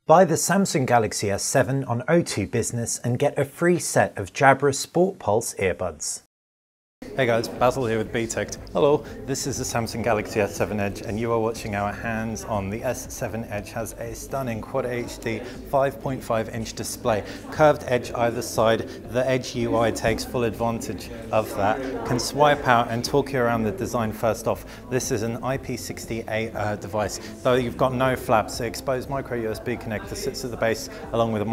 Buy the Samsung Galaxy S7 on O2 Business and get a free set of Jabra Sport Pulse earbuds. Hey guys, Basil here with BTech. Hello, this is the Samsung Galaxy S7 Edge and you are watching our hands-on. The S7 Edge has a stunning Quad HD 5.5-inch display, curved edge either side. The Edge UI takes full advantage of that. Can swipe out and talk you around the design first off. This is an IP68 device, though you've got no flaps. The exposed micro USB connector sits at the base along with a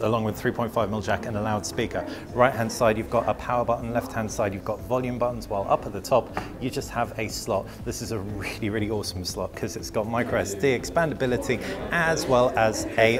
along with 3.5mm jack and a loudspeaker. Right hand side you've got a power button, left hand side you've got volume buttons, while up at the top you just have a slot. This is a really awesome slot because it's got micro SD expandability as well as a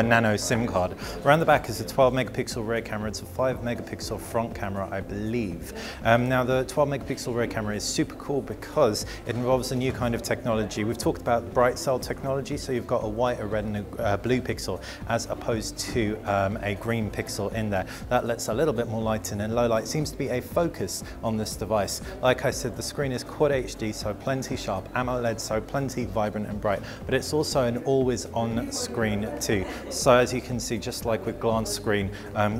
nano SIM card. Around the back is a 12 megapixel rear camera. It's a 5 megapixel front camera, I believe. Now the 12 megapixel rear camera is super cool because it involves a new kind of technology. We've talked about BriteCell technology, so you've got a white, a red and a blue pixel as opposed to a green pixel in there. That lets a little bit more light in, and low light seems to be a focus on this device. Like I said, the screen is Quad HD, so plenty sharp, AMOLED, so plenty vibrant and bright, but it's also an always on screen too. So as you can see, just like with glance screen,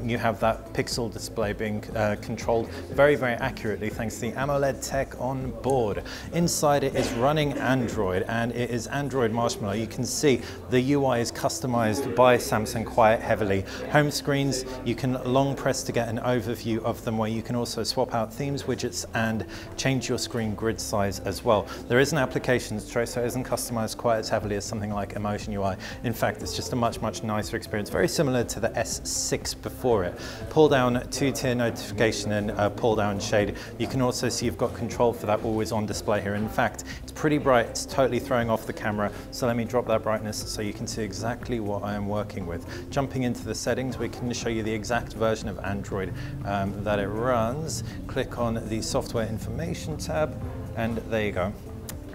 you have that pixel display being controlled very accurately thanks to the AMOLED tech on board. Inside it is running Android, and it is Android Marshmallow. You can see the UI is customized by Samsung quite heavily. Home screens, you can long press to get an overview of them, where you can also swap out themes, widgets and change your screen grid size as well. There is an applications tray, so it isn't customized quite as heavily as something like Emotion UI. In fact, it's just a much nicer experience, very similar to the S6 before it. Pull down two-tier notification and pull down shade. You can also see you've got control for that always on display here. In fact, it's pretty bright, it's totally throwing off the camera, so let me drop that brightness so you can see exactly what I am working with. Jumping into the settings, we can show you the exact version of Android that it runs. Click on the software information tab and there you go,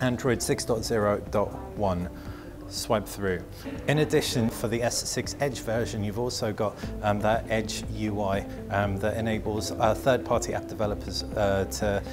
Android 6.0.1. Swipe through. In addition, for the S6 Edge version, you've also got that Edge UI that enables third-party app developers to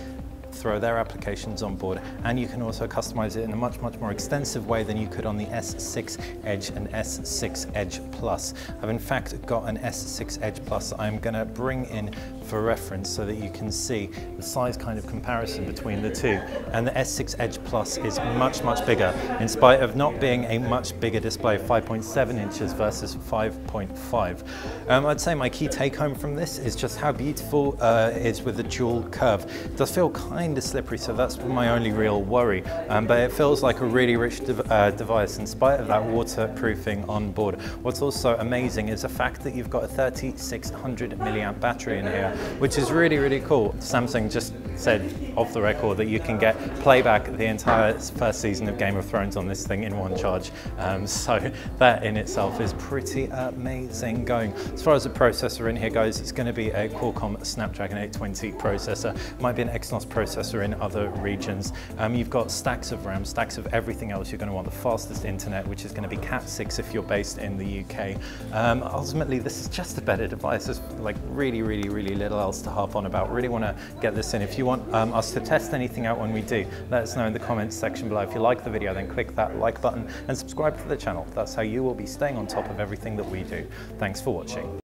throw their applications on board, and you can also customize it in a much more extensive way than you could on the S6 Edge and S6 Edge Plus. I've in fact got an S6 Edge Plus I'm going to bring in for reference so that you can see the size kind of comparison between the two. And the S6 Edge Plus is much bigger, in spite of not being a much bigger display, 5.7 inches versus 5.5. I'd say my key take home from this is just how beautiful it is with the dual curve. It does feel kind of slippery, so that's my only real worry, but it feels like a really rich device in spite of that waterproofing on board. What's also amazing is the fact that you've got a 3600 milliamp battery in here, which is really cool. Samsung just said off the record that you can get playback the entire first season of Game of Thrones on this thing in one charge, so that in itself is pretty amazing going. As far as the processor in here goes, it's going to be a Qualcomm Snapdragon 820 processor. Might be an Exynos processor in other regions. You've got stacks of RAM, stacks of everything else. You're going to want the fastest internet, which is going to be Cat 6 if you're based in the UK. Ultimately, this is just a better device. There's like really little else to harp on about. Really want to get this in. If you want us to test anything out when we do, let us know in the comments section below. If you like the video, then click that like button and subscribe to the channel. That's how you will be staying on top of everything that we do. Thanks for watching.